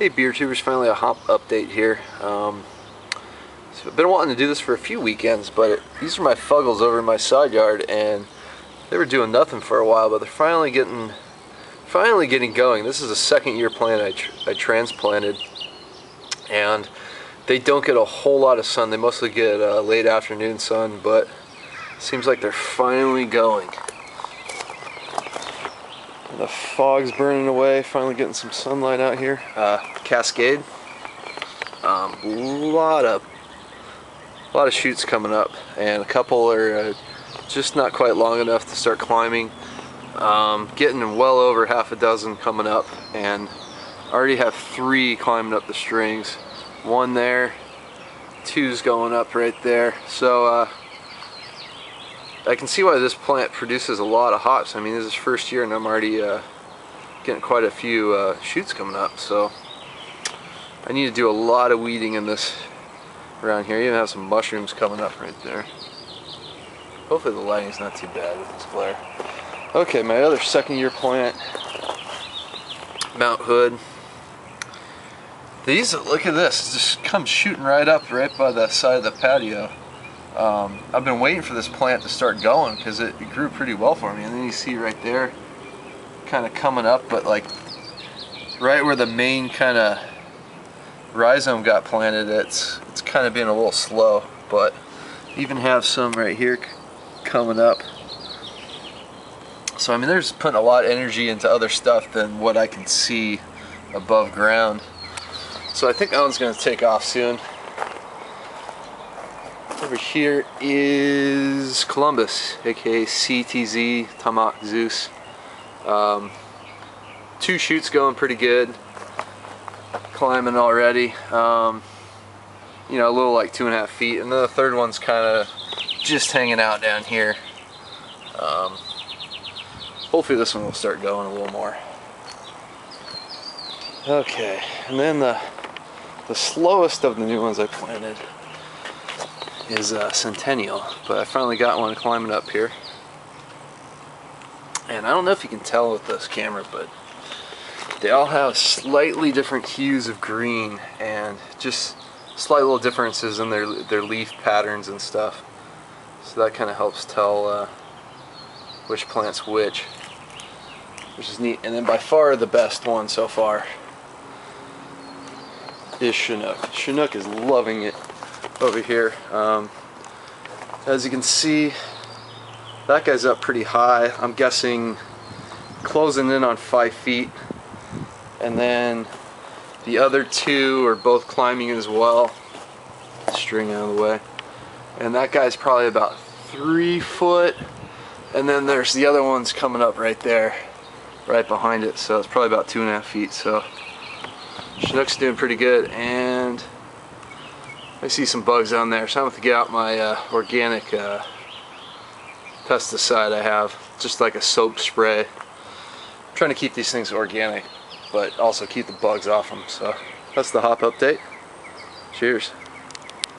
Hey beer tubers, finally a hop update here. So I've been wanting to do this for a few weekends, but these are my fuggles over in my side yard, and they were doing nothing for a while, but they're finally getting going. This is a second year plant I transplanted, and they don't get a whole lot of sun. They mostly get late afternoon sun, but it seems like they're finally going. The fog's burning away, finally getting some sunlight out here. Cascade. A lot of shoots coming up, and a couple are just not quite long enough to start climbing. Getting well over half a dozen coming up, and I already have 3 climbing up the strings. 1 there, 2's going up right there. So I can see why this plant produces a lot of hops. I mean, this is first year and I'm already getting quite a few shoots coming up, so I need to do a lot of weeding in this around here. You even have some mushrooms coming up right there. Hopefully the lighting's not too bad with this glare. Okay, my other second year plant, Mount Hood. These, look at this, it just comes shooting right up right by the side of the patio. I've been waiting for this plant to start going because it grew pretty well for me, and then you see right there kind of coming up, but like right where the main kind of rhizome got planted, it's kind of being a little slow, but even have some right here coming up. So I mean, there's putting a lot of energy into other stuff than what I can see above ground. So I think that one's going to take off soon. Over here is Columbus, aka CTZ, Tamak Zeus. 2 shoots going pretty good. Climbing already. You know, a little like 2.5 feet, and then the third one's kind of just hanging out down here. Hopefully this one will start going a little more. Okay, and then the slowest of the new ones I planted is Centennial, but I finally got one climbing up here. And I don't know if you can tell with this camera, but they all have slightly different hues of green and just slight little differences in their leaf patterns and stuff. So that kind of helps tell which plant's which is neat. And then by far the best one so far is Chinook. Chinook is loving it over here. As you can see, that guy's up pretty high. I'm guessing closing in on 5 feet, and then the other 2 are both climbing as well. String out of the way, and that guy's probably about 3 foot, and then there's the other ones coming up right there, right behind it, so it's probably about 2.5 feet. So Chinook's doing pretty good, and I see some bugs on there, so I'm going to get out my organic pesticide I have, just like a soap spray. I'm trying to keep these things organic, but also keep the bugs off them. So that's the hop update. Cheers.